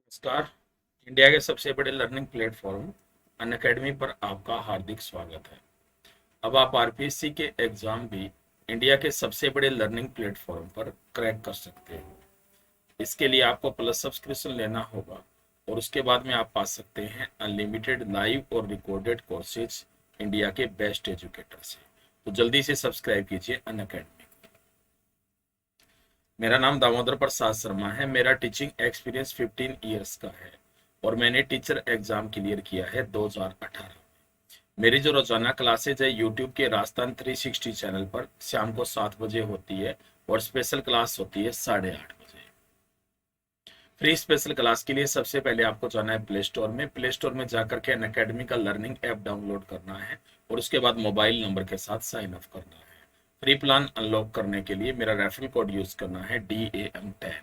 नमस्कार। इंडिया के सबसे बड़े लर्निंग प्लेटफॉर्म अनअकैडमी पर आपका हार्दिक स्वागत है। अब आप आरपीएससी के एग्जाम भी इंडिया के सबसे बड़े लर्निंग प्लेटफॉर्म पर क्रैक कर सकते हो। इसके लिए आपको प्लस सब्सक्रिप्शन लेना होगा और उसके बाद में आप पा सकते हैं अनलिमिटेड लाइव और रिकॉर्डेड कोर्सेज इंडिया के बेस्ट एजुकेटर से। तो जल्दी से सब्सक्राइब कीजिए अनअकैडमी। मेरा नाम दामोदर प्रसाद शर्मा है। मेरा टीचिंग एक्सपीरियंस 15 ईयर्स का है और मैंने टीचर एग्जाम क्लियर किया है 2018। मेरी जो रोजाना क्लासेज है यूट्यूब के राजस्थान 360 चैनल पर शाम को 7 बजे होती है और स्पेशल क्लास होती है 8:30 बजे। फ्री स्पेशल क्लास के लिए सबसे पहले आपको जाना है प्ले स्टोर में। प्ले स्टोर में जाकर के अनअकैडमी का लर्निंग ऐप डाउनलोड करना है और उसके बाद मोबाइल नंबर के साथ साइन अप करना है। फ्री प्लान अनलॉक करने के लिए मेरा रेफरल कोड यूज करना है DAM10।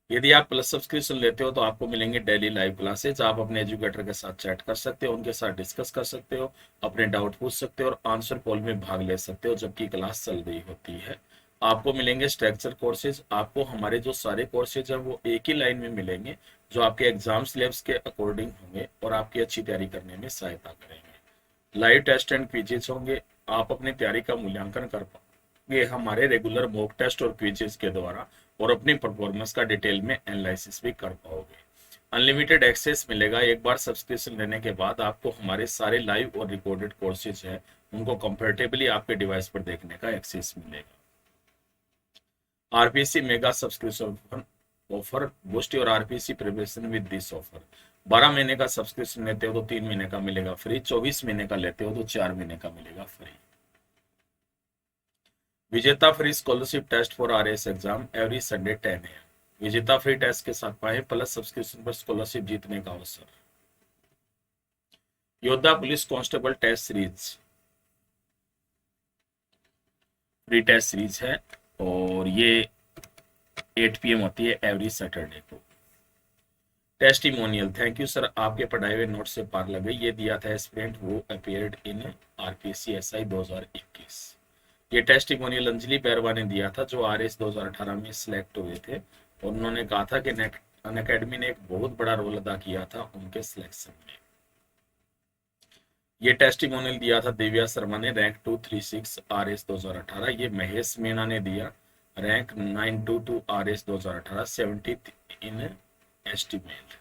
यदि आप प्लस सब्सक्रिप्शन लेते हो तो आपको मिलेंगे डेली लाइव क्लासेज। आप अपने एजुकेटर के साथ चैट कर सकते हो, उनके साथ डिस्कस कर सकते हो, अपने डाउट पूछ सकते हो और आंसर कॉल में भाग ले सकते हो जबकि क्लास चल रही होती है। आपको मिलेंगे स्ट्रक्चर कोर्सेज। आपको हमारे जो सारे कोर्सेज हैं वो एक ही लाइन में मिलेंगे जो आपके एग्जाम सिलेबस के अकॉर्डिंग होंगे और आपकी अच्छी तैयारी करने में सहायता करेंगे। लाइव टेस्ट एंड क्विजेज होंगे। आप अपनी तैयारी का मूल्यांकन कर पाओगे हमारे रेगुलर मॉक टेस्ट और क्विजेज के द्वारा और अपनी परफॉर्मेंस का डिटेल में एनालिसिस भी कर पाओगे। अनलिमिटेड एक्सेस मिलेगा। एक बार सब्सक्रिप्शन लेने के बाद आपको हमारे सारे लाइव और रिकॉर्डेड कोर्सेज है उनको कंफर्टेबली आपके डिवाइस पर देखने का एक्सेस मिलेगा। RPSC mega subscription offer boost और RPSC preparation with this offer. 12 महीने का सब्सक्रिप्शन लेते हो तो 3 महीने का मिलेगा फ्री। 24 महीने का लेते हो तो 4 महीने का मिलेगा free. Vijeta free scholarship test for RS exam every Sunday 10 AM। Vijeta free test के साथ पाए प्लस सब्सक्रिप्शन पर स्कॉलरशिप जीतने का अवसर। Yoddha police constable test series free test series है और ये 8 PM होती है एवरी सैटरडे को। टेस्टिमोनियल। थैंक यू सर, आपके पढ़ाए हुए नोट से पार लगे। ये दिया था एस्पिरेंट वो अपीयर्ड इन आरपीएससी एसआई 2021। ये टेस्टिमोनियल अंजलि बैरवा ने दिया था जो आरएस 2018 में सिलेक्ट हुए थे और उन्होंने कहा था कि अनअकैडमी ने एक बहुत बड़ा रोल अदा किया था उनके सिलेक्शन में। ये टेस्टिमोनियल दिया था दिव्या शर्मा ने, रैंक 236 आरएस 2018। ये महेश मीणा ने दिया, rank 922 RS 2018, 70th in estimate.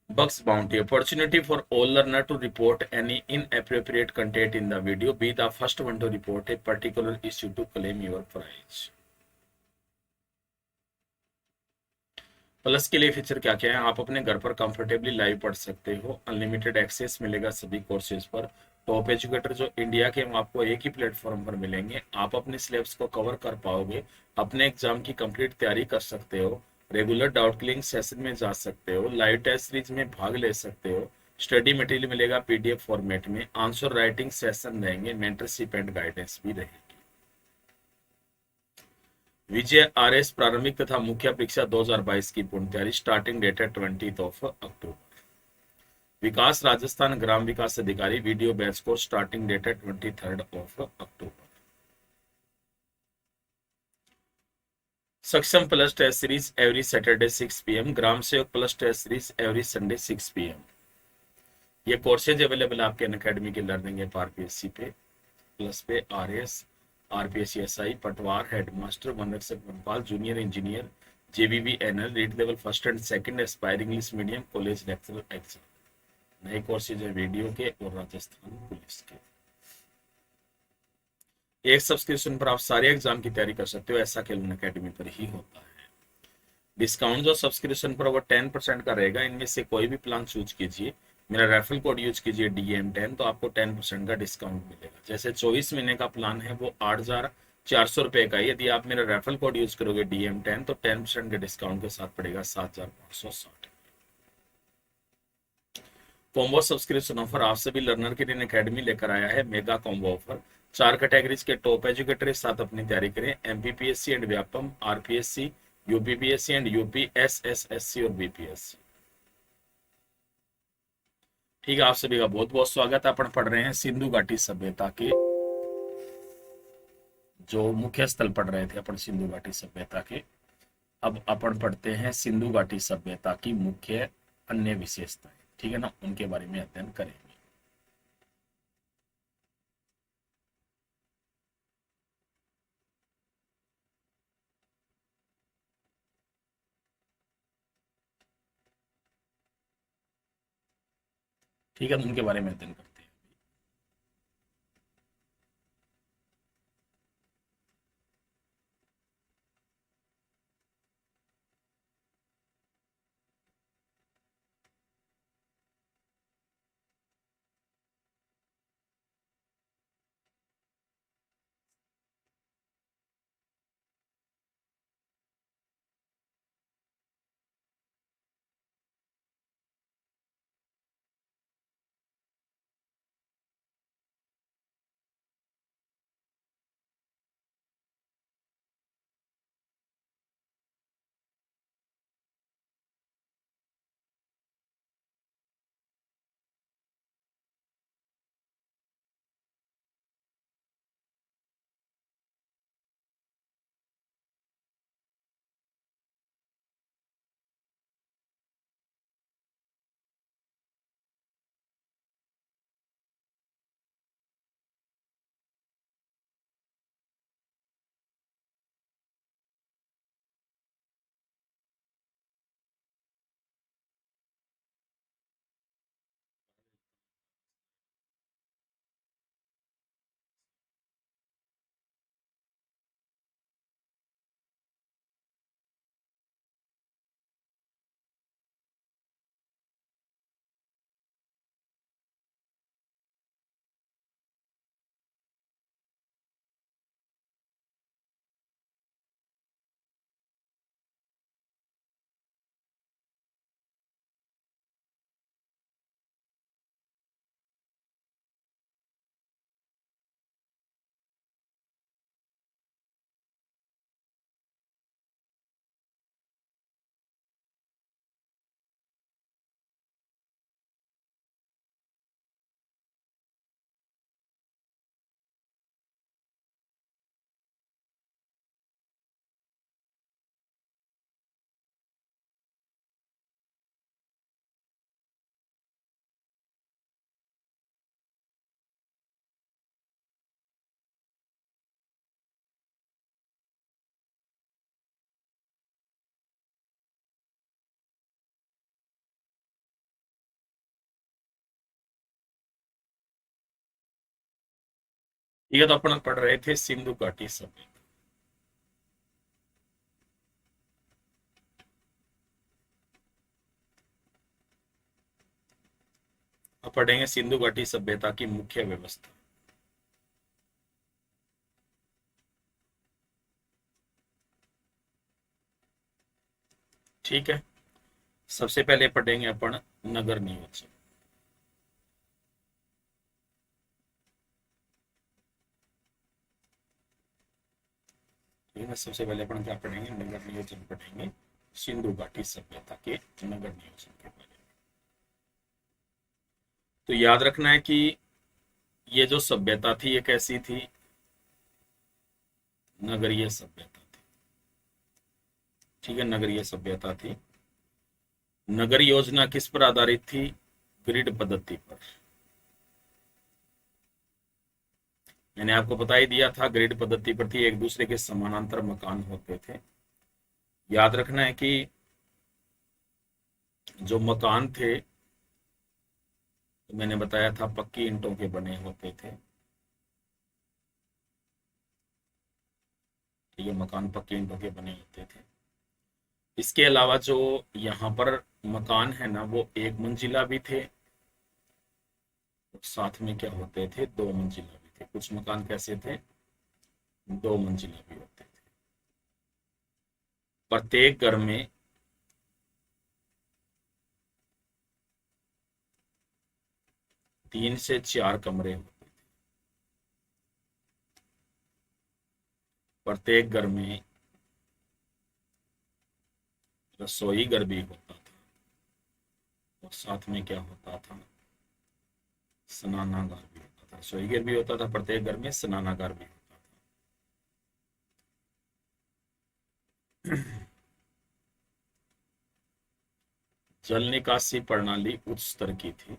Bugs Bounty. Opportunity for all learner to report any inappropriate content in the video. Be the first one to report a particular issue to claim your prize. Plus के लिए feature क्या क्या है? आप अपने घर पर comfortably live पढ़ सकते हो। अनलिमिटेड एक्सेस मिलेगा सभी कोर्सेज पर। टॉप एजुकेटर जो इंडिया के हैं आपको एक ही प्लेटफॉर्म पर मिलेंगे। आप अपने सिलेबस को कवर कर पाओगे, अपने एग्जाम की कंप्लीट तैयारी कर सकते हो, रेगुलर डाउट क्लियरिंग सेशन में जा सकते हो, लाइव टेस्ट सीरीज में भाग ले सकते हो। स्टडी मटेरियल मिलेगा पीडीएफ फॉर्मेट में, आंसर राइटिंग सेशन रहेंगे, मेंटरशिप एंड गाइडेंस भी रहेगी। विजय आरएस प्रारंभिक तथा मुख्य परीक्षा 2022 की पूर्ण तैयारी। स्टार्टिंग डेट है 20 अक्टूबर। विकास राजस्थान ग्राम विकास अधिकारी video batch course. Starting date है 23 अक्टूबर। सक्षम plus test series every Saturday 6 PM। ग्राम सेवक plus test series every Sunday 6 PM। ये कोर्सेज अवेलेबल आपके अनअकैडमी के लर्निंग ऐप आरपीएससी पे, प्लस पे, RS, RPSC SI, Patwar, headmaster, वनरक्षक वनपाल, जूनियर इंजीनियर, जेबीबी एनएल, REET level first and second, aspiring English medium, college lecturer exam. नए कोर्सेज है वीडियो के और राजस्थान पुलिस के। एक सब्सक्रिप्शन पर आप सारे एग्जाम की तैयारी कर सकते हो, ऐसा केवल अनअकैडमी पर ही होता है। डिस्काउंट जो सब्सक्रिप्शन पर वो 10% का रहेगा। इनमें से कोई भी प्लान चूज कीजिए, मेरा रेफरल कोड यूज कीजिए DAM10 तो आपको 10% का डिस्काउंट मिलेगा। जैसे 24 महीने का प्लान है वो 8,400 रुपए का। यदि आप मेरा रेफरल कोड यूज करोगे DAM10 तो 10% के डिस्काउंट के साथ पड़ेगा 7,560। कॉम्बो सब्सक्रिप्शन ऑफर आप सभी लर्नर के लिए अनअकैडमी लेकर आया है मेगा कॉम्बो ऑफर। 4 कैटेगरीज के टॉप एजुकेटर के साथ अपनी तैयारी करें। MPPSC and Vyapam, RPSC, UPPSC and UP, SSSC और बीपीएससी। ठीक है, आप सभी का बहुत बहुत स्वागत है। अपन पढ़ रहे हैं सिंधु घाटी सभ्यता के जो मुख्य स्थल पढ़ रहे थे अपन सिंधु घाटी सभ्यता के। अब अपन पढ़ते हैं सिंधु घाटी सभ्यता की मुख्य अन्य विशेषताएं, ठीक है ना, उनके बारे में अध्ययन करेंगे। ठीक है, तो उनके बारे में अध्ययन करते हैं। ठीक है, तो अपन पढ़ रहे थे सिंधु घाटी सभ्यता। अब पढ़ेंगे सिंधु घाटी सभ्यता की मुख्य व्यवस्था। ठीक है, सबसे पहले पढ़ेंगे अपन नगर नियोजन। ठीक है, सबसे पहले अपन क्या पढ़ेंगे, नगर नियोजन पढ़ेंगे, सिंधु घाटी सभ्यता के नगर नियोजन के बारे में। तो याद रखना है कि ये जो सभ्यता थी ये कैसी थी, नगरीय सभ्यता थी। ठीक है, नगरीय सभ्यता थी। नगर योजना किस पर आधारित थी, ग्रिड पद्धति पर। मैंने आपको बता ही दिया था, ग्रिड पद्धति पर थी, एक दूसरे के समानांतर मकान होते थे। याद रखना है कि जो मकान थे, तो मैंने बताया था पक्की ईंटों के बने होते थे। ठीक है, मकान पक्की ईंटों के बने होते थे। इसके अलावा जो यहाँ पर मकान है ना, वो एक मंजिला भी थे, और साथ में क्या होते थे, दो मंजिला भी थे। कुछ मकान कैसे थे, दो मंजिला भी होते थे। प्रत्येक घर में 3 से 4 कमरे होते थे। प्रत्येक घर में रसोई घर भी होता था, और साथ में क्या होता था, स्नानागार भी होता था। रसोई घर भी होता था प्रत्येक घर में, स्नानागार भी होता था। जल निकासी प्रणाली उच्च स्तर की थी।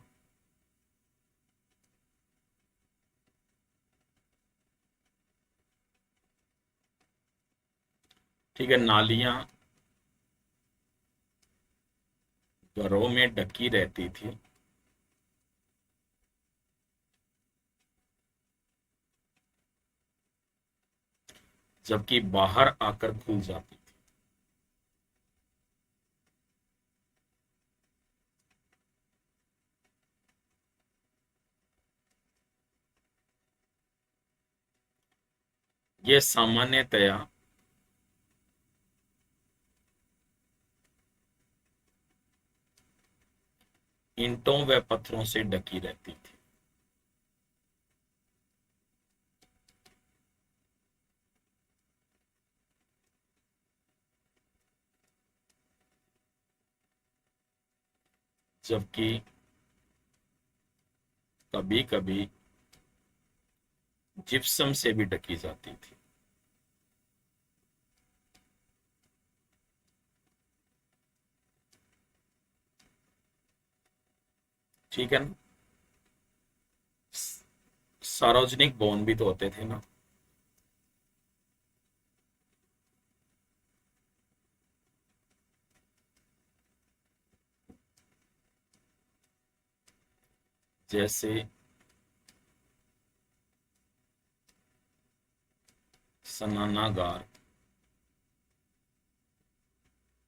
ठीक है, नालियां घरों में ढकी रहती थी, जबकि बाहर आकर खुल जाती थी। ये सामान्यतया ईंटों व पत्थरों से ढकी रहती थी। जबकि कभी कभी जिप्सम से भी ढकी जाती थी। ठीक है ना। सार्वजनिक भवन भी तो होते थे ना। जैसे स्नानागार,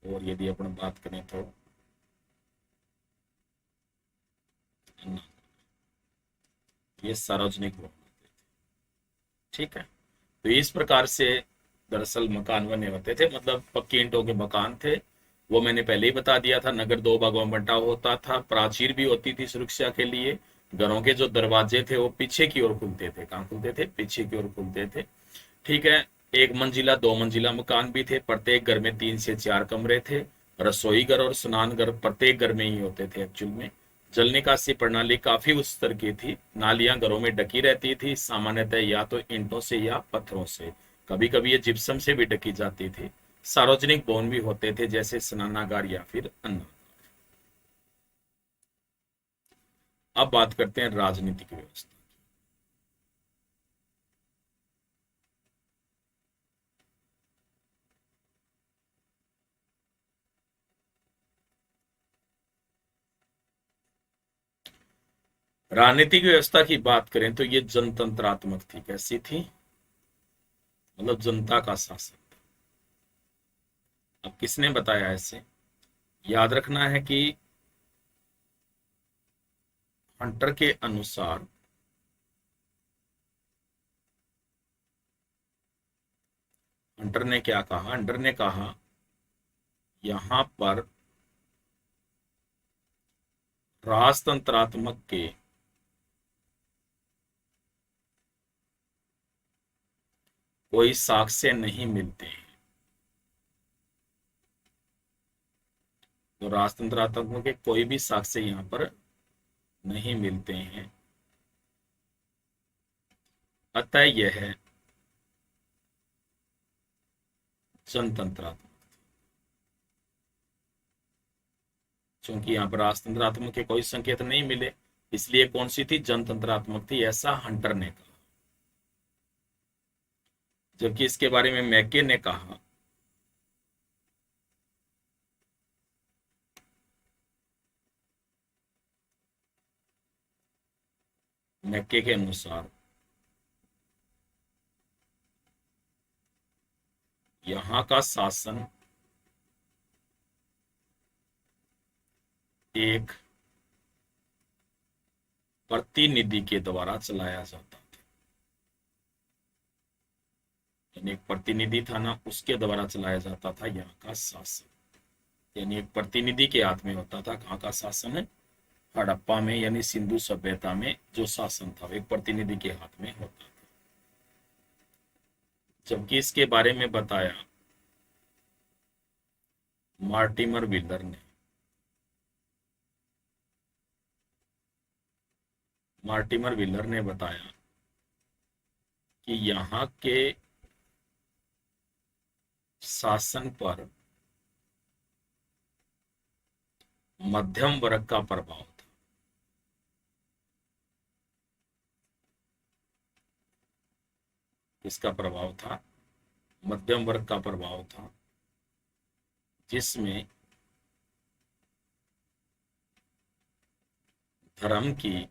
और यदि अपन बात करें तो ये सार्वजनिक भवन होते थे। ठीक है, तो इस प्रकार से दरअसल मकान बने होते थे, मतलब पक्की ईंटों के मकान थे। वो मैंने पहले ही बता दिया था। नगर दो भागों में बंटा होता था, प्राचीर भी होती थी सुरक्षा के लिए। घरों के जो दरवाजे थे वो पीछे की ओर खुलते थे। कहाँ खुलते थे? पीछे की ओर खुलते थे। ठीक है, एक मंजिला दो मंजिला मकान भी थे। प्रत्येक घर में 3 से 4 कमरे थे। रसोई घर और स्नान घर प्रत्येक घर में ही होते थे एक्चुअल में। जल निकासी प्रणाली काफी उच्च स्तर की थी। नालियां घरों में ढकी रहती थी, सामान्यतः या तो ईंटों से या पत्थरों से। कभी कभी ये जिप्सम से भी ढकी जाती थी। सार्वजनिक भवन भी होते थे, जैसे स्नानागार या फिर अन्य। अब बात करते हैं राजनीतिक व्यवस्था। राजनीतिक व्यवस्था की बात करें तो ये जनतंत्रात्मक थी। कैसी थी? मतलब जनता का शासन। अब किसने बताया ऐसे? याद रखना है कि हंटर के अनुसार हंटर ने क्या कहा? हंटर ने कहा यहां पर राजतंत्रात्मक के कोई साक्ष्य नहीं मिलते हैं। तो राजतंत्रात्मक के कोई भी साक्ष्य यहां पर नहीं मिलते हैं। अतः यह जनतंत्रात्मक। क्योंकि यहाँ पर राजतंत्रात्मक के कोई संकेत नहीं मिले, इसलिए कौन सी थी? जनतंत्रात्मक थी, ऐसा हंटर ने कहा। जबकि इसके बारे में मैके ने कहा मैके के अनुसार यहाँ का शासन एक प्रतिनिधि के द्वारा चलाया जाता था। यानी एक प्रतिनिधि था ना, उसके द्वारा चलाया जाता था यहाँ का शासन। यानी एक प्रतिनिधि के हाथ में होता था। कहाँ का शासन है? हड़प्पा में, यानी सिंधु सभ्यता में जो शासन था एक प्रतिनिधि के हाथ में होता था। जबकि इसके बारे में बताया मार्टिमर व्हीलर ने। मार्टिमर व्हीलर ने बताया कि यहाँ के शासन पर मध्यम वर्ग का प्रभाव था। किसका प्रभाव था? मध्यम वर्ग का प्रभाव था, जिसमें धर्म की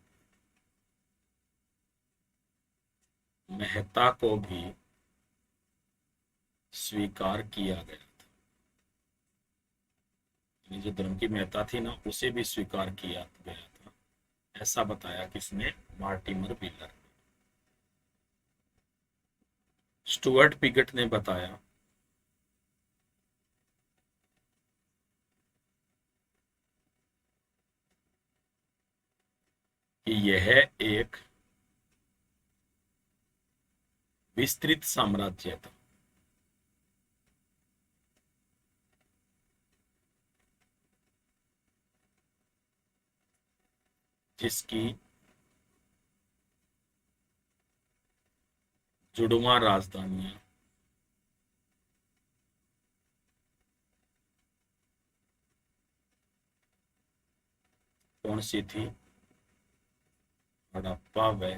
महत्ता को भी स्वीकार किया गया था। जो धर्म की महत्ता थी ना, उसे भी स्वीकार किया गया था। ऐसा बताया किसने? Mortimer wheeler. स्टुअर्ट पिगट ने बताया कि यह एक विस्तृत साम्राज्य था, जिसकी जुड़वा राजधानियां कौन सी थी? हड़प्पा व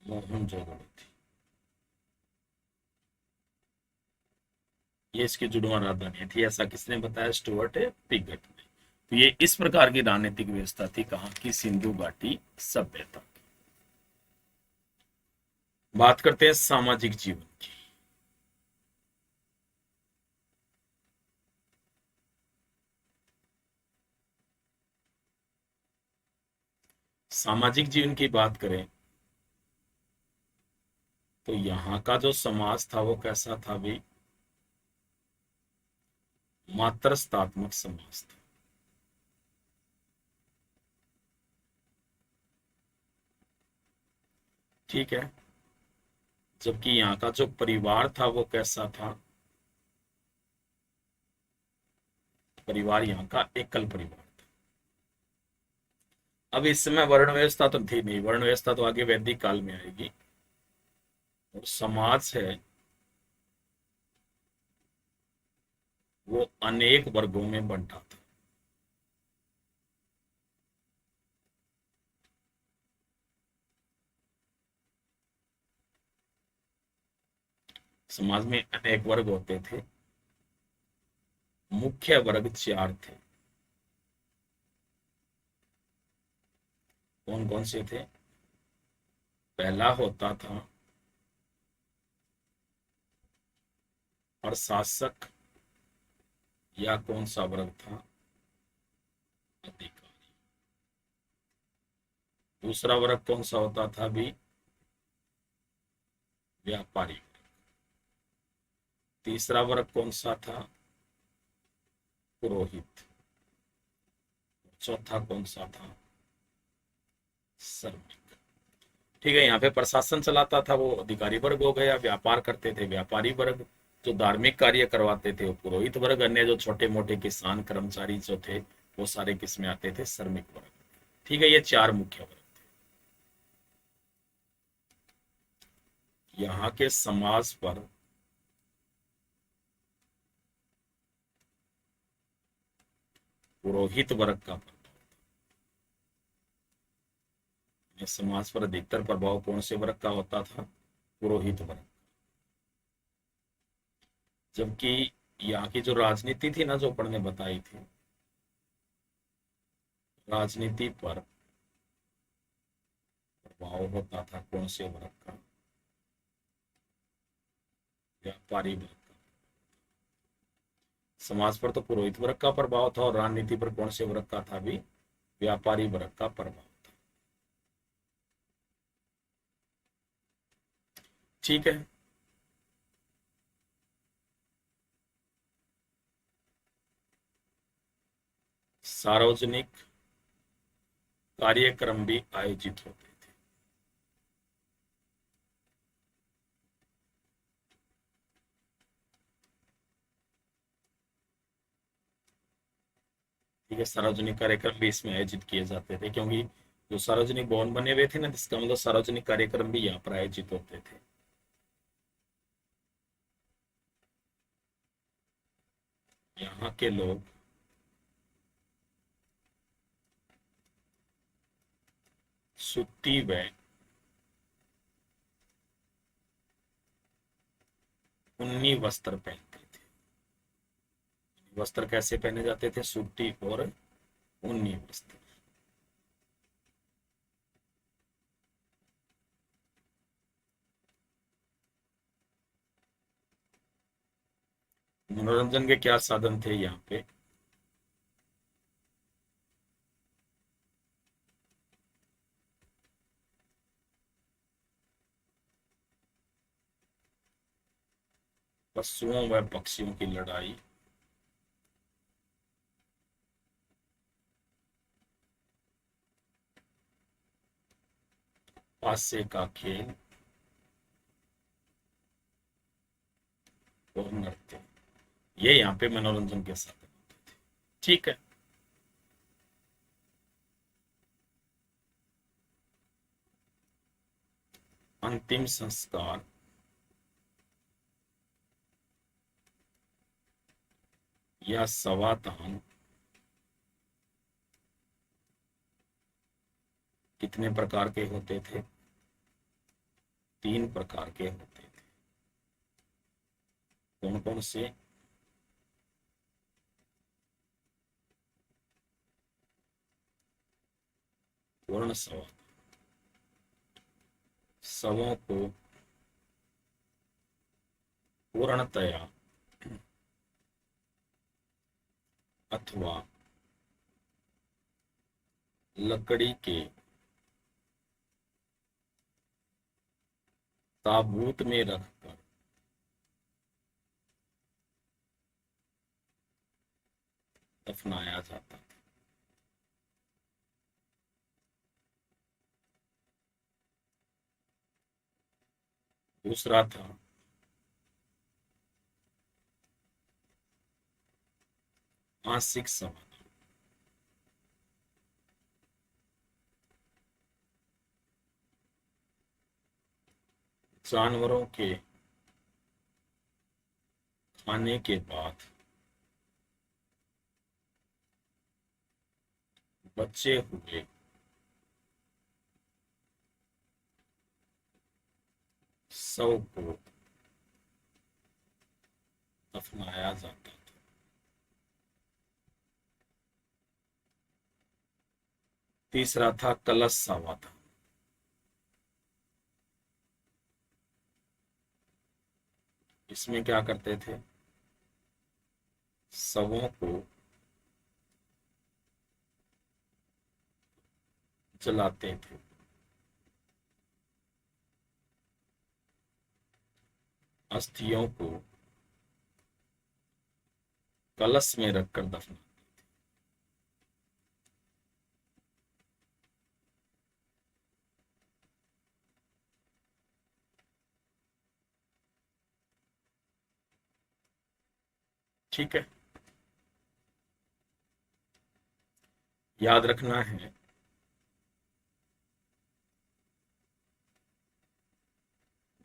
मोहनजोदड़ो थी। ये इसकी जुड़वा राजधानी थी, ऐसा किसने बताया? स्टुअर्ट पिगट ने। तो ये इस प्रकार की राजनीतिक व्यवस्था थी कहाँ की? सिंधु घाटी सभ्यता। बात करते हैं सामाजिक जीवन की। सामाजिक जीवन की बात करें तो यहाँ का जो समाज था वो कैसा था भाई? मात्रस्तात्मक समाज था। ठीक है। जबकि यहाँ का जो परिवार था वो कैसा था? परिवार यहाँ का एकल परिवार था। अब इस समय वर्ण व्यवस्था तो थी नहीं, वर्ण व्यवस्था तो आगे वैदिक काल में आएगी। और समाज है वो अनेक वर्गों में बंटा था। समाज में अनेक वर्ग होते थे। मुख्य वर्ग चार थे। कौन कौन से थे? पहला होता था प्रशासक, या कौन सा वर्ग था? अधिकारी। दूसरा वर्ग कौन सा होता था भी? व्यापारी। तीसरा वर्ग कौन सा था? पुरोहित। चौथा कौन सा था? श्रमिक। ठीक है। यहाँ पे प्रशासन चलाता था वो अधिकारी वर्ग हो गया, व्यापार करते थे व्यापारी वर्ग, जो धार्मिक कार्य करवाते थे वो पुरोहित वर्ग, अन्य जो छोटे मोटे किसान कर्मचारी जो थे वो सारे किसमें आते थे? श्रमिक वर्ग। ठीक है। ये चार मुख्य वर्ग थे। यहाँ के समाज पर पुरोहित वर्ग का प्रभाव। समाज पर अधिकतर प्रभाव कौन से वर्ग का होता था? पुरोहित वर्ग। जबकि यहाँ की जो राजनीति थी ना, जो अपन ने बताई थी, राजनीति पर प्रभाव होता था कौन से वर्ग का? व्यापारी वर्ग का। समाज पर तो पुरोहित वर्ग का प्रभाव था, और राजनीति पर कौन से वर्ग का था भी? व्यापारी वर्ग का प्रभाव था। ठीक है। सार्वजनिक कार्यक्रम भी आयोजित होते थे। ठीक है। सार्वजनिक कार्यक्रम भी इसमें आयोजित किए जाते थे, क्योंकि जो सार्वजनिक भवन बने हुए थे ना, जिसका मतलब सार्वजनिक कार्यक्रम भी यहाँ पर आयोजित होते थे। यहाँ के लोग सूती व ऊनी वस्त्र पहनते थे। वस्त्र कैसे पहने जाते थे? सूती और ऊनी वस्त्र। मनोरंजन के क्या साधन थे यहाँ पे? पशुओं व पक्षियों की लड़ाई, पासे का खेल और नृत्य, ये यहाँ पे मनोरंजन के साधन होते थे। ठीक है। अंतिम संस्कार या सवातान कितने प्रकार के होते थे? 3 प्रकार के होते थे। कौन कौन से? पूर्ण सवा, शवों को पूर्णतया अथवा लकड़ी के ताबूत में रखकर दफनाया जाता था। दूसरा था आंशिक समाधान। जानवरों के खाने के बाद बचे हुए शव को दफनाया जाता था। तीसरा था कलश समाधान। इसमें क्या करते थे? शवों को जलाते थे। अस्थियों को कलश में रखकर दफना। ठीक है, याद रखना है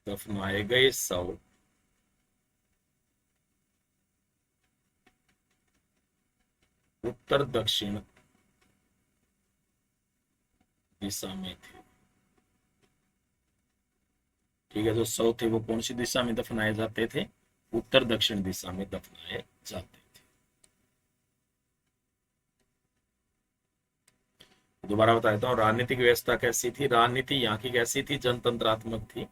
दफनाए गए शव उत्तर दक्षिण दिशा में थे। ठीक है, जो शव थे वो कौन सी दिशा में दफनाए जाते थे? उत्तर दक्षिण दिशा में दफनाए जाते थे। दोबारा बता देता हूँ, राजनीतिक व्यवस्था कैसी थी? राजनीति यहाँ की कैसी थी? जनतंत्रात्मक थी।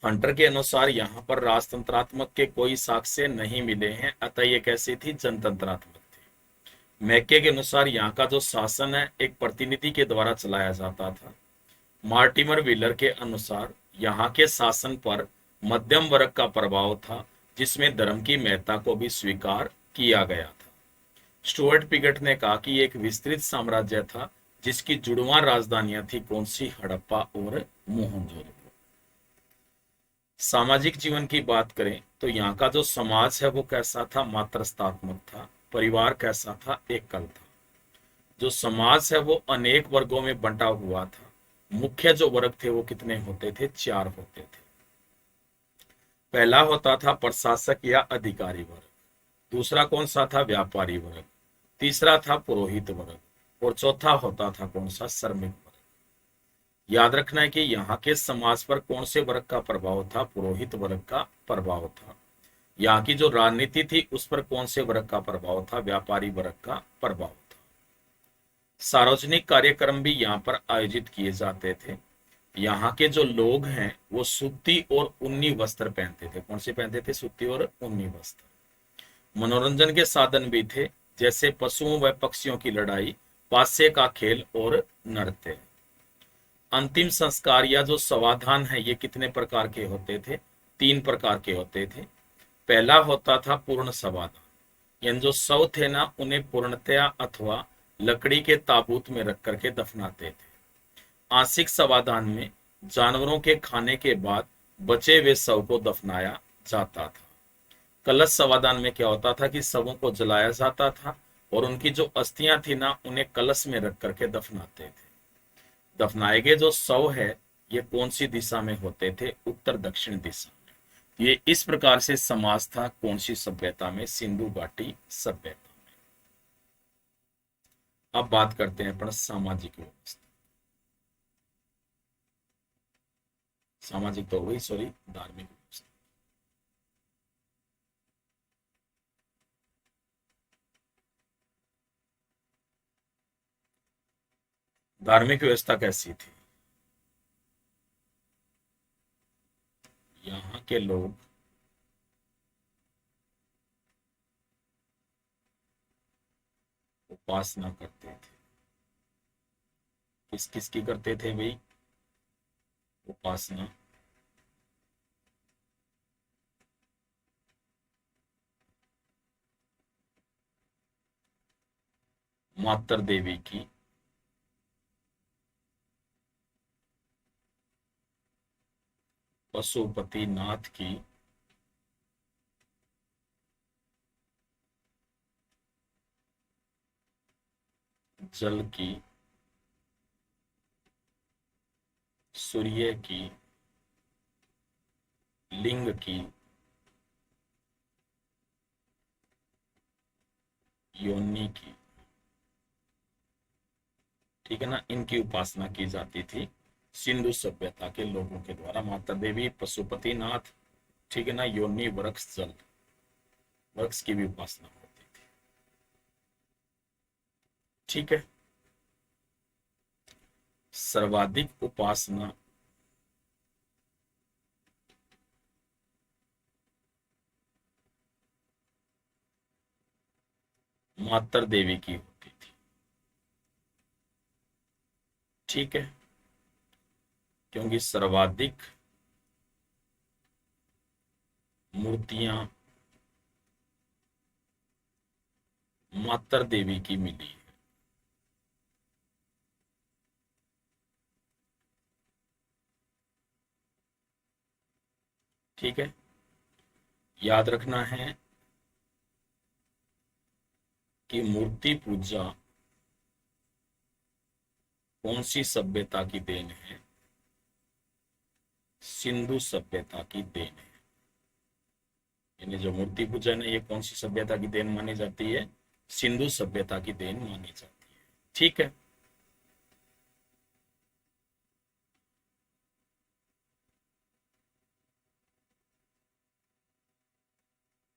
हंटर के अनुसार यहाँ पर राजतंत्रात्मक के कोई साक्ष्य नहीं मिले हैं, अतः ये कैसी थी? जनतंत्रात्मक थी। मैके के अनुसार यहाँ का जो शासन है एक प्रतिनिधि के द्वारा चलाया जाता था। मार्टिमर व्हीलर के अनुसार यहाँ के शासन पर मध्यम वर्ग का प्रभाव था, जिसमें धर्म की महत्ता को भी स्वीकार किया गया था। स्टुअर्ट पिगट ने कहा कि एक विस्तृत साम्राज्य था जिसकी जुड़वां राजधानियां थी कौन सी? हड़प्पा और मोहनजोदड़ो। सामाजिक जीवन की बात करें तो यहाँ का जो समाज है वो कैसा था? मातृस्थात्मक था। परिवार कैसा था? एकल था। जो समाज है वो अनेक वर्गों में बंटा हुआ था। मुख्य जो वर्ग थे वो कितने होते थे? 4 होते थे। पहला होता था प्रशासक या अधिकारी वर्ग। दूसरा कौन सा था? व्यापारी वर्ग। तीसरा था पुरोहित वर्ग। और चौथा होता था कौन सा? श्रमिक वर्ग। याद रखना है कि यहाँ के समाज पर कौन से वर्ग का प्रभाव था? पुरोहित वर्ग का प्रभाव था। यहाँ की जो राजनीति थी उस पर कौन से वर्ग का प्रभाव था? व्यापारी वर्ग का प्रभाव था। सार्वजनिक कार्यक्रम भी यहाँ पर आयोजित किए जाते थे। यहाँ के जो लोग हैं वो सूती और ऊनी वस्त्र पहनते थे। कौन से पहनते थे? सूती और ऊनी वस्त्र। मनोरंजन के साधन भी थे, जैसे पशुओं व पक्षियों की लड़ाई, पासे का खेल और नृत्य। अंतिम संस्कार या जो समाधान है ये कितने प्रकार के होते थे? 3 प्रकार के होते थे। पहला होता था पूर्ण समाधान, यानी जो शव थे ना उन्हें पूर्णतया अथवा लकड़ी के ताबूत में रख करके दफनाते थे। आंशिक समाधान में जानवरों के खाने के बाद बचे हुए शव को दफनाया जाता था। कलश समाधान में क्या होता था कि शवों को जलाया जाता था और उनकी जो अस्थियां थी ना उन्हें कलश में रख करके दफनाते थे। दफनाए गए जो शव है ये कौन सी दिशा में होते थे? उत्तर दक्षिण दिशा में। ये इस प्रकार से समाज था कौन सी सभ्यता में? सिंधु घाटी सभ्यता में। अब बात करते हैं अपन सामाजिक व्यवस्था। सामाजिक तो हो गई, सॉरी, धार्मिक व्यवस्था। धार्मिक व्यवस्था कैसी थी? यहाँ के लोग उपासना करते थे। किस किस की करते थे भाई? उपासना मातर देवी की, पशुपति नाथ की, जल की, सूर्य की, लिंग की, योनि की। ठीक है ना, इनकी उपासना की जाती थी सिंधु सभ्यता के लोगों के द्वारा। माता देवी, पशुपति नाथ, ठीक है ना, योनि, वृक्ष, जल, वृक्ष की भी उपासना होती थी। ठीक है। सर्वाधिक उपासना मातर देवी की होती थी। ठीक है, क्योंकि सर्वाधिक मूर्तियां मातर देवी की मिली है। ठीक है, याद रखना है कि मूर्ति पूजा कौन सी सभ्यता की देन है? सिंधु सभ्यता की देन है। यानी जो मूर्ति पूजन है ये कौन सी सभ्यता की देन मानी जाती है? सिंधु सभ्यता की देन मानी जाती है। ठीक है।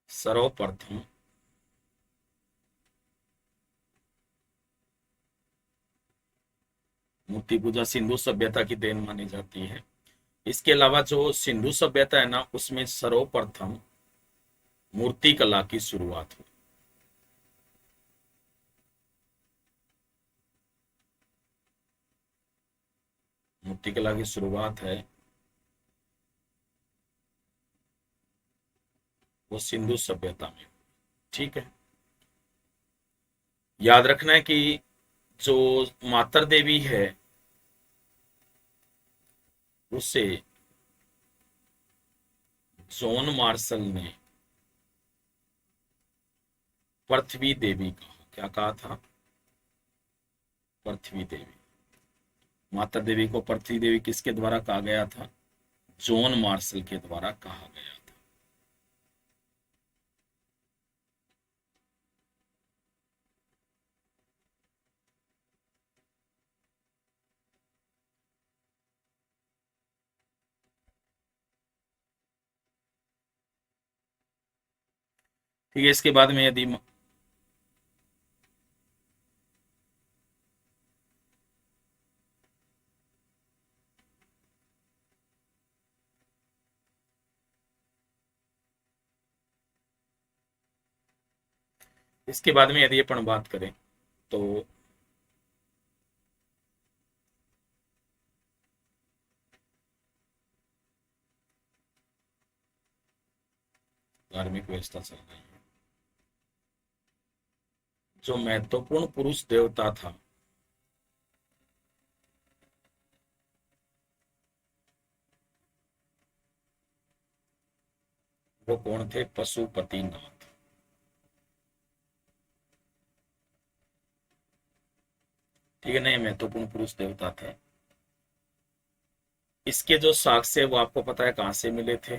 सर्वप्रथम मूर्ति पूजा सिंधु सभ्यता की देन मानी जाती है। इसके अलावा जो सिंधु सभ्यता है ना उसमें सर्वप्रथम मूर्ति कला की शुरुआत हुई। मूर्ति कला की शुरुआत है वो सिंधु सभ्यता में। ठीक है, याद रखना है कि जो मातर देवी है उसे जॉन मार्शल ने पृथ्वी देवी कहा। क्या कहा था? पृथ्वी देवी। माता देवी को पृथ्वी देवी किसके द्वारा कहा गया था? जॉन मार्शल के द्वारा कहा गया था। ठीक है, इसके बाद में यदि अपन बात करें तो धार्मिक व्यवस्था चल रही है। जो महत्वपूर्ण पुरुष देवता था वो कौन थे? पशुपतिनाथ। ठीक है, नहीं महत्वपूर्ण पुरुष देवता थे। इसके जो साक्ष्य है वो आपको पता है कहां से मिले थे?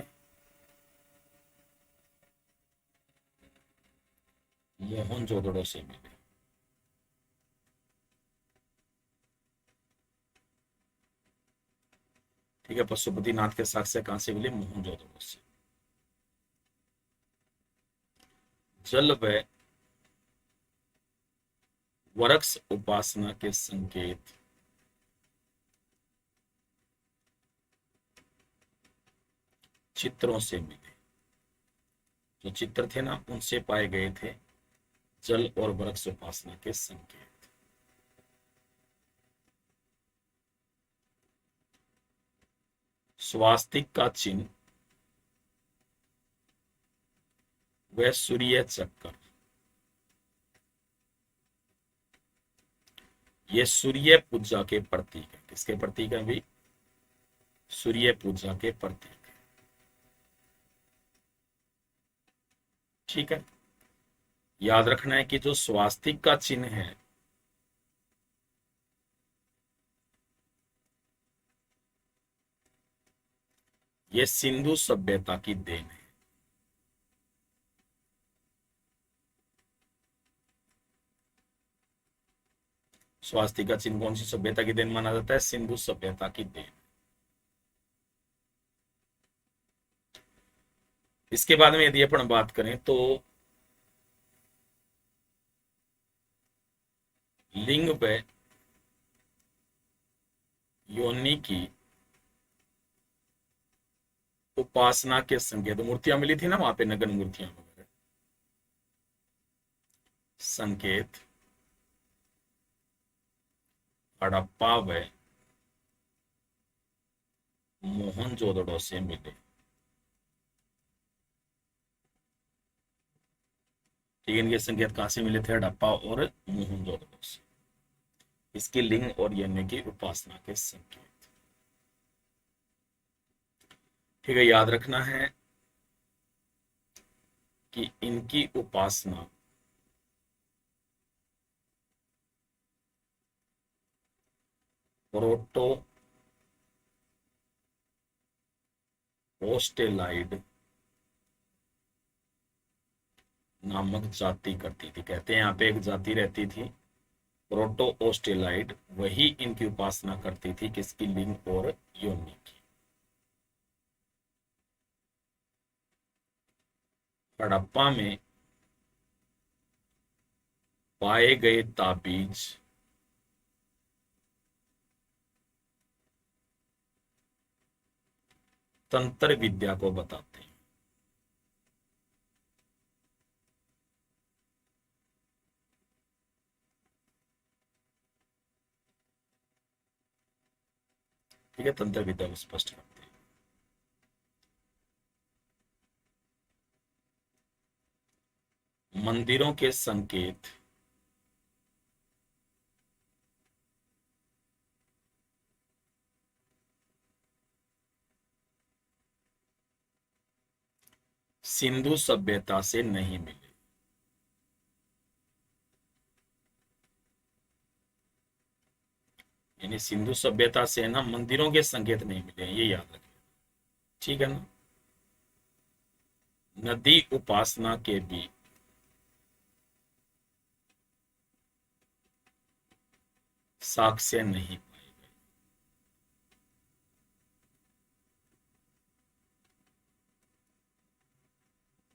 मोहनजोदड़ो से मिले। ठीक है, पशुपतिनाथ के साक्ष्य कहां से मिले? मोहनजोदड़ो से। जल व वृक्ष उपासना के संकेत चित्रों से मिले। जो चित्र थे ना उनसे पाए गए थे जल और वृक्ष उपासना के संकेत। स्वास्तिक का चिन्ह वह सूर्य चक्कर, ये सूर्य पूजा के प्रतीक है। किसके प्रतीक है भाई? सूर्य पूजा के प्रतीक। ठीक है, याद रखना है कि जो स्वास्तिक का चिन्ह है ये सिंधु सभ्यता की देन है। स्वास्तिक का चिन्ह कौन सी सभ्यता की देन माना जाता है? सिंधु सभ्यता की देन। इसके बाद में यदि अपन बात करें तो लिंग व योनि की उपासना के संकेत, मूर्तियां मिली थी ना वहां पे, नगर मूर्तियां वगैरह, संकेत हड़प्पा व मोहनजोदड़ो से मिले। ठीक है, इनके संकेत कहां से मिले थे? हड़प्पा और मोहनजोदड़ो से। इसकी लिंग और यज्ञ की उपासना के संकेत। ठीक है, याद रखना है कि इनकी उपासना प्रोटो ओस्टेलाइड नामक जाति करती थी। कहते हैं यहाँ पे एक जाति रहती थी प्रोटो ओस्टेलाइड, वही इनकी उपासना करती थी। किसकी? लिंग और योनि की। हड़प्पा में पाए गए ताबीज तंत्र विद्या को बताते हैं। ठीक है, तंत्र विद्या को स्पष्ट करते हैं। मंदिरों के संकेत सिंधु सभ्यता से नहीं मिले। यानी सिंधु सभ्यता से ना मंदिरों के संकेत नहीं मिले, ये याद रखें। ठीक है ना? नदी उपासना के भी साक्ष्य नहीं पाए गए।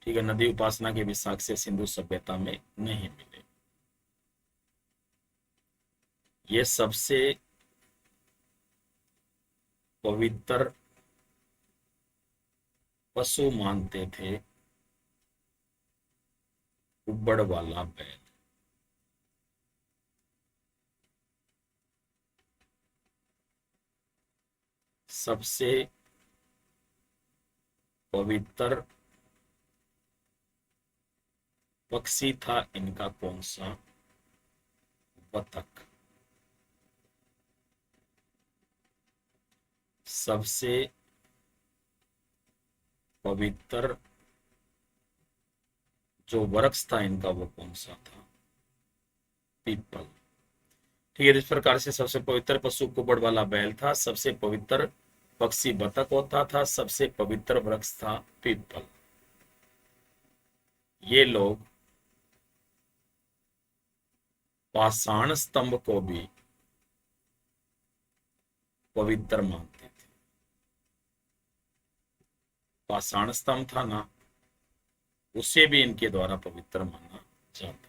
ठीक है, नदी उपासना के भी साक्ष्य सिंधु सभ्यता में नहीं मिले। ये सबसे पवित्र पशु मानते थे उबड़ वाला बैल। सबसे पवित्र पक्षी था इनका कौन सा? बतख। सबसे पवित्र जो वृक्ष था इनका वो कौन सा था? पीपल। ठीक है, इस प्रकार से सबसे पवित्र पशु कुबड़ वाला बैल था, सबसे पवित्र पक्षी बतख होता था, सबसे पवित्र वृक्ष था पीपल। ये लोग पाषाण स्तंभ को भी पवित्र मानते थे। पाषाण स्तंभ था ना, उसे भी इनके द्वारा पवित्र माना जाता।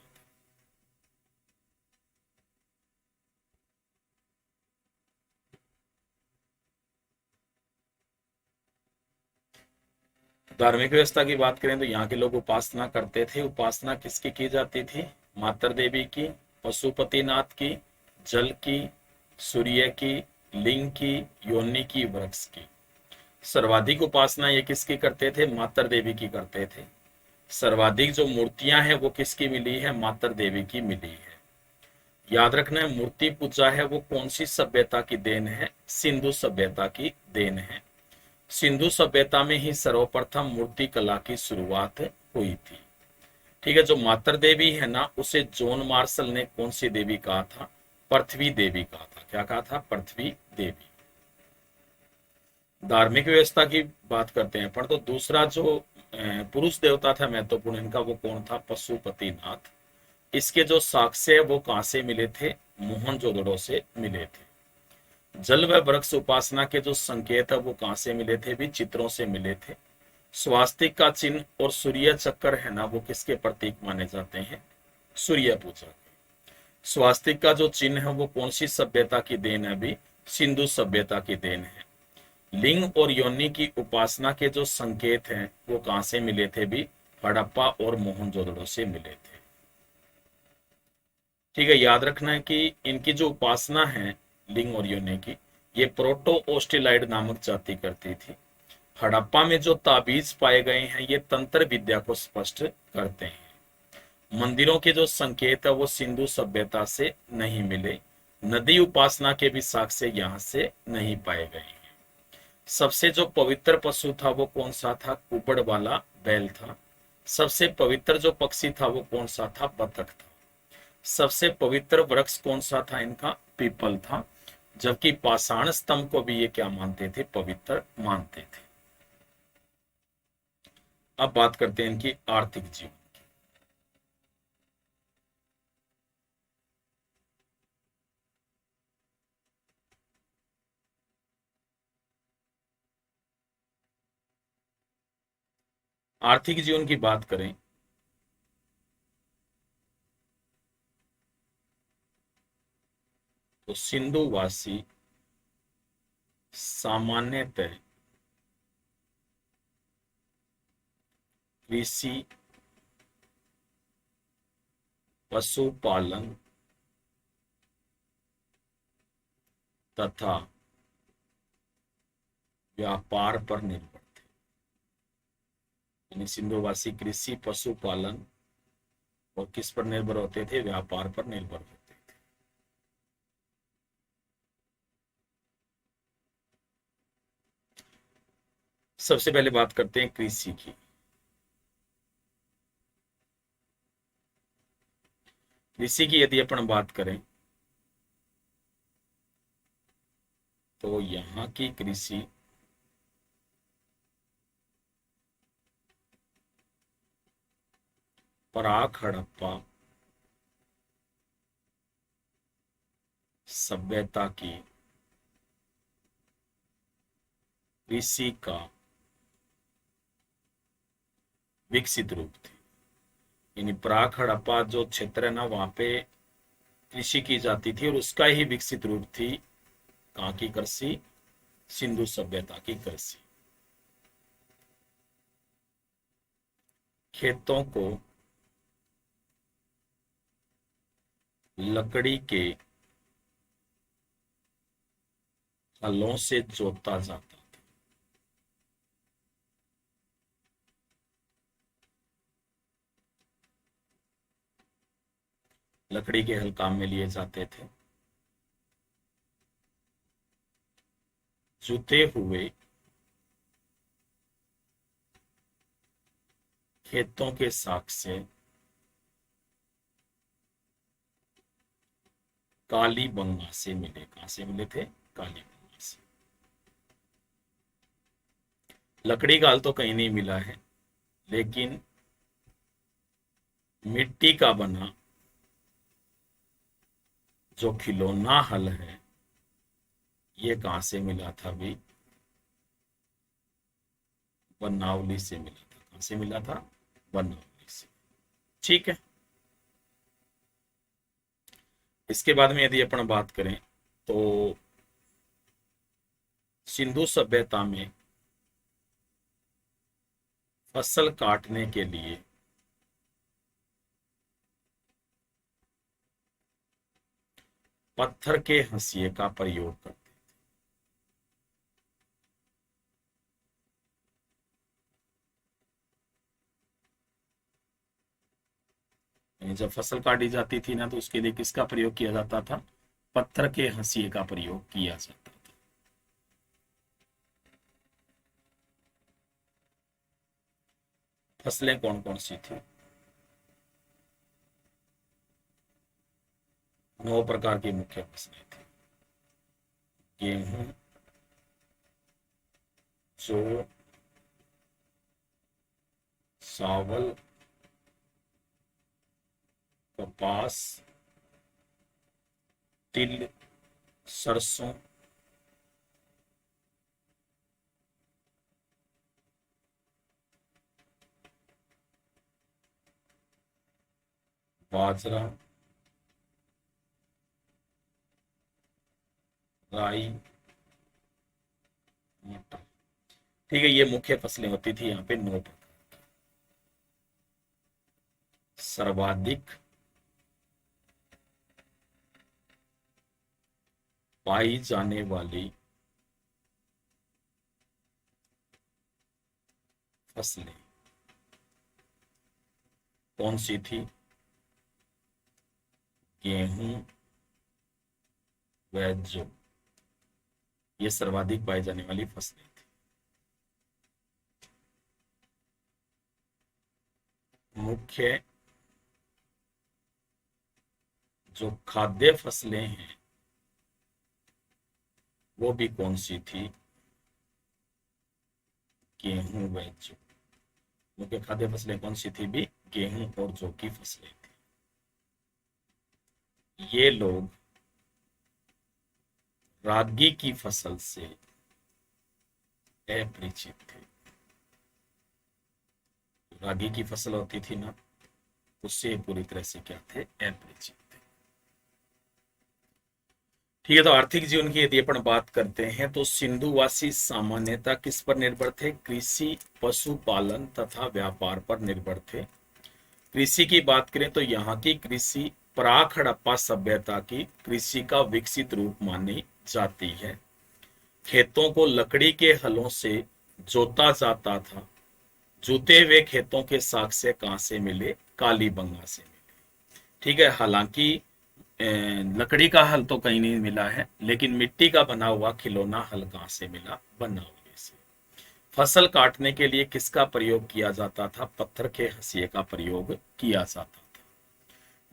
धार्मिक व्यवस्था की बात करें तो यहाँ के लोग उपासना करते थे। उपासना किसकी की जाती थी? मातर देवी की, पशुपतिनाथ की, जल की, सूर्य की, लिंग की, योनि की, वृक्ष की। सर्वाधिक उपासना ये किसकी करते थे? मातर देवी की करते थे। सर्वाधिक जो मूर्तियां हैं वो किसकी मिली है? मातर देवी की मिली है। याद रखना है, मूर्ति पूजा है वो कौन सी सभ्यता की देन है? सिंधु सभ्यता की देन है। सिंधु सभ्यता में ही सर्वप्रथम मूर्ति कला की शुरुआत हुई थी। ठीक है, जो मातर देवी है ना, उसे जॉन मार्शल ने कौन सी देवी कहा था? पृथ्वी देवी कहा था। क्या कहा था? पृथ्वी देवी। धार्मिक व्यवस्था की बात करते हैं पर तो दूसरा जो पुरुष देवता था महत्वपूर्ण इनका, वो कौन था? पशुपतिनाथ। इसके जो साक्ष्य है वो कहां से मिले थे? मोहनजोदड़ो से मिले थे। जल व वृक्ष उपासना के जो संकेत है वो कहां से मिले थे? भी चित्रों से मिले थे। स्वास्तिक का चिन्ह और सूर्य चक्कर है ना, वो किसके प्रतीक माने जाते हैं? सूर्य पूजा के। स्वास्तिक का जो चिन्ह है वो कौन सी सभ्यता की देन है? भी सिंधु सभ्यता की देन है। लिंग और योनि की उपासना के जो संकेत हैं वो कहां से मिले थे? भी हड़प्पा और मोहनजोदड़ो से मिले थे। ठीक है, याद रखना है कि इनकी जो उपासना है लिंग और योनि की, ये प्रोटो ऑस्ट्रेलाइड नामक जाति करती थी। हड़प्पा में जो ताबीज पाए गए हैं ये तंत्र विद्या को स्पष्ट करते हैं। मंदिरों के जो संकेत है वो सिंधु सभ्यता से नहीं मिले। नदी उपासना के भी साक्ष्य यहाँ से नहीं पाए गए हैं। सबसे जो पवित्र पशु था वो कौन सा था? कुबड़ वाला बैल था। सबसे पवित्र जो पक्षी था वो कौन सा था? बतख था। सबसे पवित्र वृक्ष कौन सा था इनका? पीपल था। जबकि पाषाण स्तंभ को भी ये क्या मानते थे? पवित्र मानते थे। अब बात करते हैं इनकी आर्थिक जीवन की। आर्थिक जीवन की बात करें तो सिंधुवासी सामान्यतः कृषि, पशुपालन तथा व्यापार पर निर्भर थे। यानी सिंधुवासी कृषि, पशुपालन और किस पर निर्भर होते थे? व्यापार पर निर्भर होते थे। सबसे पहले बात करते हैं कृषि की। कृषि की यदि अपन बात करें तो यहाँ की कृषि प्राक हड़प्पा सभ्यता की कृषि का विकसित रूप थी। यानी प्राक हड़प्पा जो क्षेत्र है ना, वहां पे कृषि की जाती थी और उसका ही विकसित रूप थी कहाँ की कृषि, सिंधु सभ्यता की कृषि। खेतों को लकड़ी के हलों से जोता जाता था। लकड़ी के हल काम में लिए जाते थे। जुते हुए खेतों के साथ से काली बंगा से मिले। कहां से मिले थे? काली बंगा से। लकड़ी का हल तो कहीं नहीं मिला है, लेकिन मिट्टी का बना जो खिलौना हल है, ये कहां से मिला था भी? बनावली से मिला था। कहां से मिला था? बनावली से। ठीक है। इसके बाद में यदि अपन बात करें तो सिंधु सभ्यता में फसल काटने के लिए पत्थर के हंसिए का प्रयोग करते। जब फसल काटी जाती थी ना, तो उसके लिए किसका प्रयोग किया जाता था? पत्थर के हंसिए का प्रयोग किया जाता था। फसलें कौन कौन सी थी? 9 प्रकार की मुख्य फसलें थी। गेहूं, जौ, चावल, कपास, तिल, सरसों, बाजरा, राई, मटर। ठीक है, ये मुख्य फसलें होती थी यहाँ पे 9 प्रकार। सर्वाधिक पाई जाने वाली फसलें कौन सी थी? गेहूं व जौ, ये सर्वाधिक पाई जाने वाली फसलें थी। मुख्य जो खाद्य फसलें हैं वो भी कौन सी थी? गेहूं व जौ। मुख्य खाद्य फसलें कौन सी थी भी? गेहूं और जौ की फसलें थी। ये लोग रागी की फसल से अपरिचित थे। रागी की फसल होती थी ना, उससे पूरी तरह से क्या थे? अपरिचित थे। ठीक है, तो आर्थिक जीवन की यदि अपन बात करते हैं तो सिंधुवासी सामान्यतः किस पर निर्भर थे? कृषि, पशुपालन तथा व्यापार पर निर्भर थे। कृषि की बात करें तो यहाँ की कृषि प्राक हड़प्पा सभ्यता की कृषि का विकसित रूप मानी जाती है। खेतों को लकड़ी के हलों से जोता जाता था। जुते हुए खेतों के साक्ष्य से कहां से मिले? कालीबंगा से मिले। ठीक है, हालांकि लकड़ी का हल तो कहीं नहीं मिला है, लेकिन मिट्टी का बना हुआ खिलौना हल कहां से मिला? बनावली से। फसल काटने के लिए किसका प्रयोग किया जाता था? पत्थर के हंसिए का प्रयोग किया जाता था।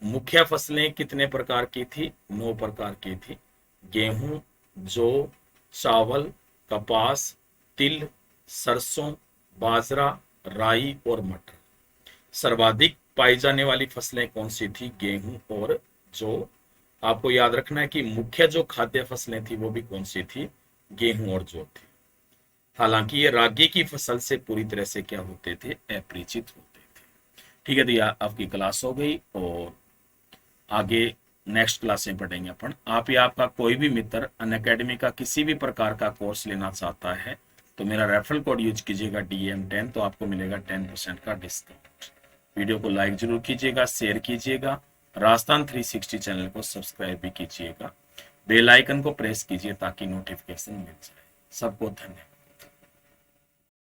मुख्य फसलें कितने प्रकार की थी? 9 प्रकार की थी। गेहूं, जौ, चावल, कपास, तिल, सरसों, बाजरा, राई और मटर। सर्वाधिक पाई जाने वाली फसलें कौन सी थी? गेहूं और जौ। आपको याद रखना है कि मुख्य जो खाद्य फसलें थी वो भी कौन सी थी? गेहूं और जौ थी। हालांकि ये रागी की फसल से पूरी तरह से क्या होते थे? अपरिचित होते थे। ठीक है, तो यह आपकी क्लास हो गई और आगे नेक्स्ट क्लास में पढ़ेंगे अपन। आप या आपका कोई भी मित्र अनअकैडमी का किसी भी प्रकार का कोर्स लेना चाहता है तो मेरा रेफरल कोड यूज कीजिएगा DM10, तो आपको मिलेगा 10% का डिस्काउंट। वीडियो को लाइक जरूर कीजिएगा, शेयर कीजिएगा, राजस्थान 360 चैनल को सब्सक्राइब भी कीजिएगा, बेल आइकन को प्रेस कीजिए ताकि नोटिफिकेशन मिल जाए। सबको धन्यवाद।